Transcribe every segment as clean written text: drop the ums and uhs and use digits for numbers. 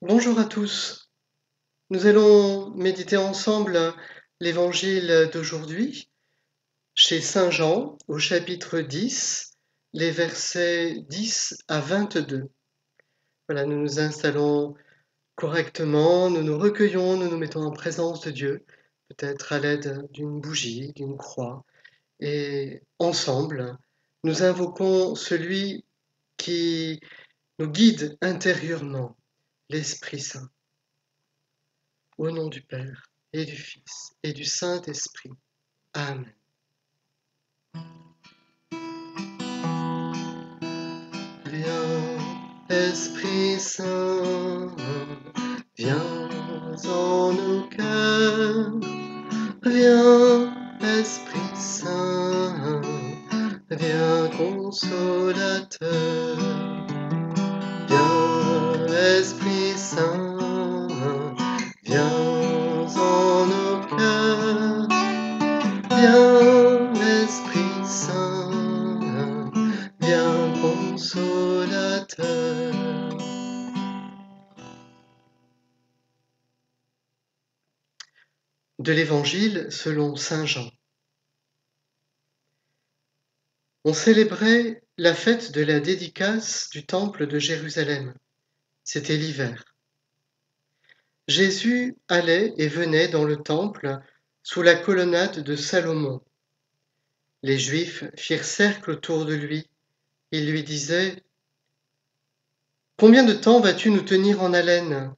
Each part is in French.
Bonjour à tous. Nous allons méditer ensemble l'évangile d'aujourd'hui chez Saint Jean au chapitre 10, les versets 10 à 22. Voilà, nous nous installons correctement, nous nous recueillons, nous nous mettons en présence de Dieu, peut-être à l'aide d'une bougie, d'une croix, et ensemble, nous invoquons celui qui nous guide intérieurement, l'Esprit Saint. Au nom du Père, et du Fils, et du Saint-Esprit. Amen. Viens, Esprit Saint, viens en nos cœurs. Viens, Esprit Saint, viens consolateur. Viens, Esprit Saint, viens en nos cœurs. Viens, Esprit Saint, viens consolateur. De l'Évangile selon Saint Jean. On célébrait la fête de la dédicace du temple de Jérusalem. C'était l'hiver. Jésus allait et venait dans le temple sous la colonnade de Salomon. Les Juifs firent cercle autour de lui. Ils lui disaient : « Combien de temps vas-tu nous tenir en haleine ?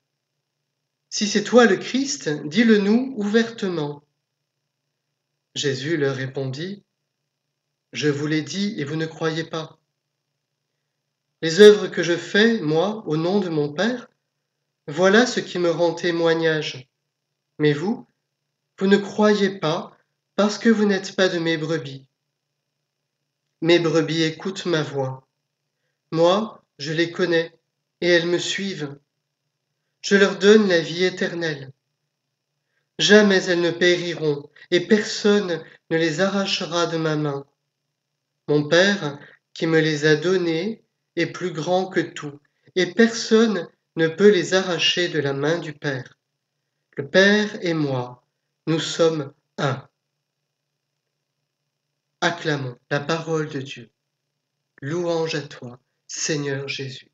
Si c'est toi le Christ, dis-le-nous ouvertement. » Jésus leur répondit : « Je vous l'ai dit et vous ne croyez pas. Les œuvres que je fais, moi, au nom de mon Père, voilà ce qui me rend témoignage. Mais vous ne croyez pas parce que vous n'êtes pas de mes brebis. Mes brebis écoutent ma voix. Moi, je les connais et elles me suivent. Je leur donne la vie éternelle. Jamais elles ne périront et personne ne les arrachera de ma main. Mon Père, qui me les a donnés, est plus grand que tout, et personne ne peut les arracher de la main du Père. Le Père et moi, nous sommes un. Acclamons la parole de Dieu. Louange à toi, Seigneur Jésus.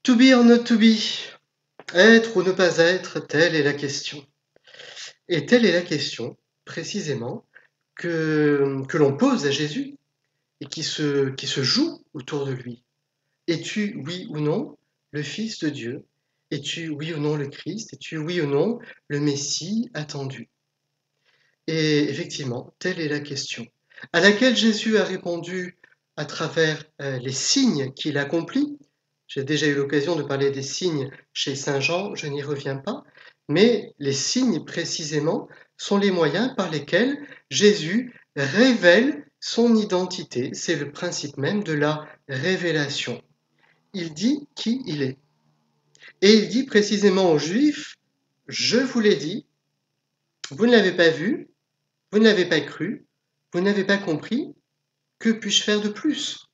To be or not to be, être ou ne pas être, telle est la question. Et telle est la question, précisément, que l'on pose à Jésus et qui se joue autour de lui. Es-tu, oui ou non, le Fils de Dieu ? Es-tu, oui ou non, le Christ ? Es-tu, oui ou non, le Messie attendu ? Et effectivement, telle est la question, à laquelle Jésus a répondu à travers les signes qu'il accomplit. J'ai déjà eu l'occasion de parler des signes chez Saint Jean, je n'y reviens pas, mais les signes précisément sont les moyens par lesquels Jésus révèle son identité. C'est le principe même de la révélation. Il dit qui il est. Et il dit précisément aux Juifs, je vous l'ai dit, vous ne l'avez pas vu, vous ne l'avez pas cru, vous n'avez pas compris, que puis-je faire de plus ?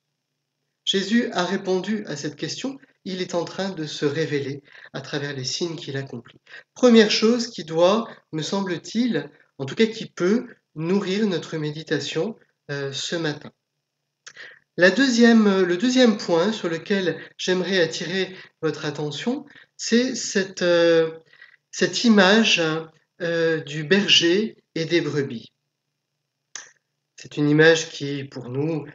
Jésus a répondu à cette question, il est en train de se révéler à travers les signes qu'il accomplit. Première chose qui doit, me semble-t-il, en tout cas qui peut nourrir notre méditation ce matin. Le deuxième point sur lequel j'aimerais attirer votre attention, c'est cette image du berger et des brebis. C'est une image qui, pour nous,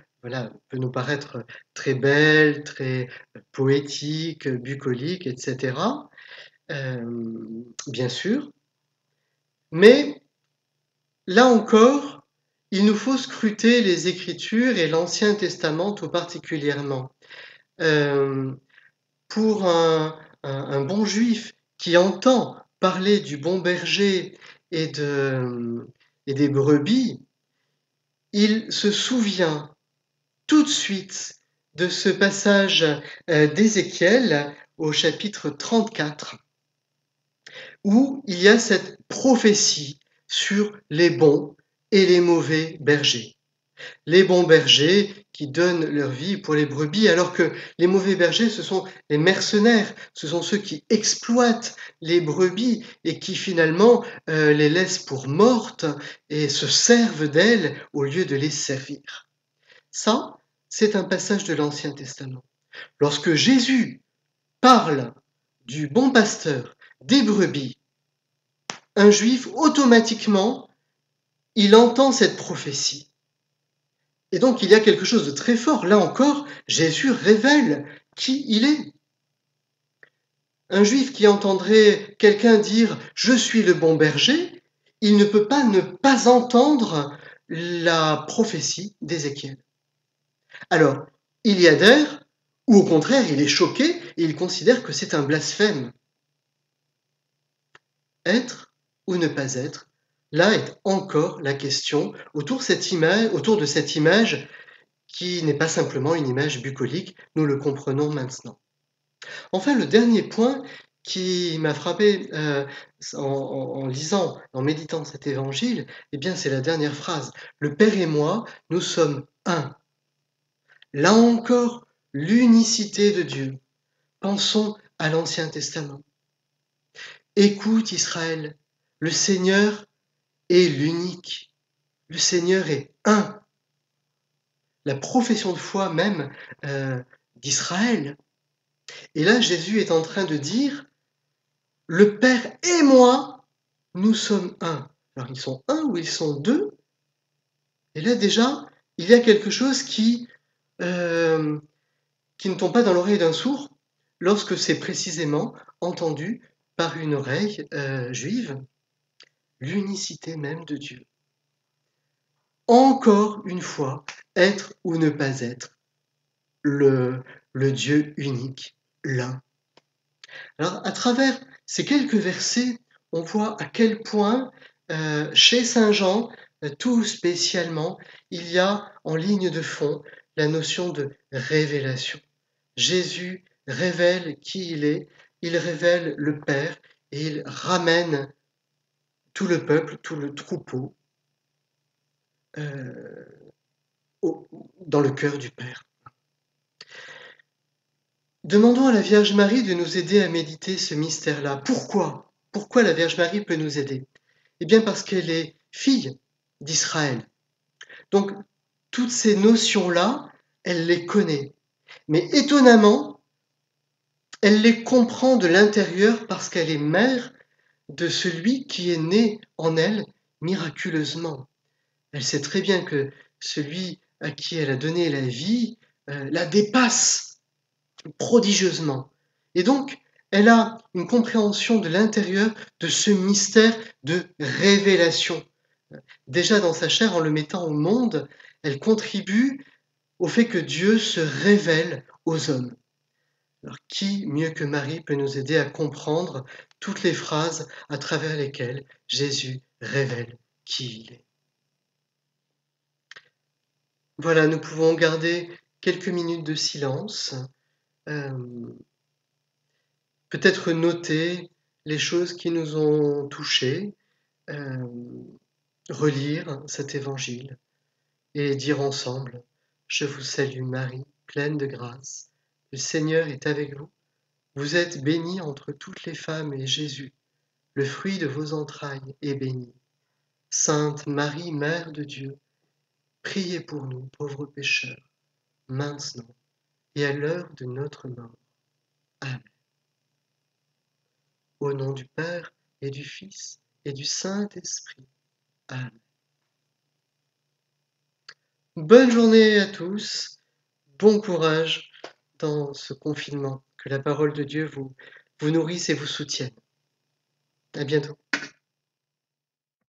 peut nous paraître très belle, très poétique, bucolique, etc. Bien sûr. Mais là encore, il nous faut scruter les Écritures et l'Ancien Testament tout particulièrement. Pour un bon juif qui entend parler du bon berger et des brebis, il se souvient tout de suite de ce passage d'Ézéchiel au chapitre 34, où il y a cette prophétie sur les bons et les mauvais bergers. Les bons bergers qui donnent leur vie pour les brebis, alors que les mauvais bergers, ce sont les mercenaires, ce sont ceux qui exploitent les brebis et qui finalement les laissent pour mortes et se servent d'elles au lieu de les servir. Ça, c'est un passage de l'Ancien Testament. Lorsque Jésus parle du bon pasteur, des brebis, un juif, automatiquement, il entend cette prophétie. Et donc, il y a quelque chose de très fort. Là encore, Jésus révèle qui il est. Un juif qui entendrait quelqu'un dire « Je suis le bon berger », il ne peut pas ne pas entendre la prophétie d'Ézéchiel. Alors, il y adhère, ou au contraire, il est choqué et il considère que c'est un blasphème. Être ou ne pas être, là est encore la question autour de cette image qui n'est pas simplement une image bucolique, nous le comprenons maintenant. Enfin, le dernier point qui m'a frappé en lisant, en méditant cet évangile, eh bien, c'est la dernière phrase. Le Père et moi, nous sommes un. Là encore, l'unicité de Dieu. Pensons à l'Ancien Testament. Écoute Israël, le Seigneur est l'unique. Le Seigneur est un. La profession de foi même d'Israël. Et là, Jésus est en train de dire, le Père et moi, nous sommes un. Alors, ils sont un ou ils sont deux? Et là, déjà, il y a quelque chose qui ne tombe pas dans l'oreille d'un sourd lorsque c'est précisément entendu par une oreille juive, l'unicité même de Dieu. Encore une fois, être ou ne pas être, le Dieu unique, l'un. Alors, à travers ces quelques versets, on voit à quel point, chez Saint Jean, tout spécialement, il y a en ligne de fond la notion de révélation. Jésus révèle qui il révèle le Père et il ramène tout le peuple, tout le troupeau dans le cœur du Père. Demandons à la Vierge Marie de nous aider à méditer ce mystère-là. Pourquoi? Pourquoi la Vierge Marie peut nous aider? Eh bien parce qu'elle est fille d'Israël. Donc, toutes ces notions-là, elle les connaît. Mais étonnamment, elle les comprend de l'intérieur parce qu'elle est mère de celui qui est né en elle miraculeusement. Elle sait très bien que celui à qui elle a donné la vie la dépasse prodigieusement. Et donc, elle a une compréhension de l'intérieur de ce mystère de révélation. Déjà dans sa chair, en le mettant au monde, elle contribue au fait que Dieu se révèle aux hommes. Alors, qui mieux que Marie peut nous aider à comprendre toutes les phrases à travers lesquelles Jésus révèle qui il est? Voilà, nous pouvons garder quelques minutes de silence, peut-être noter les choses qui nous ont touchés, relire cet évangile et dire ensemble, je vous salue Marie, pleine de grâce, le Seigneur est avec vous. Vous êtes bénie entre toutes les femmes et Jésus, le fruit de vos entrailles, est béni. Sainte Marie, Mère de Dieu, priez pour nous, pauvres pécheurs, maintenant et à l'heure de notre mort. Amen. Au nom du Père et du Fils et du Saint-Esprit. Amen. Bonne journée à tous, bon courage dans ce confinement, que la parole de Dieu vous nourrisse et vous soutienne. À bientôt.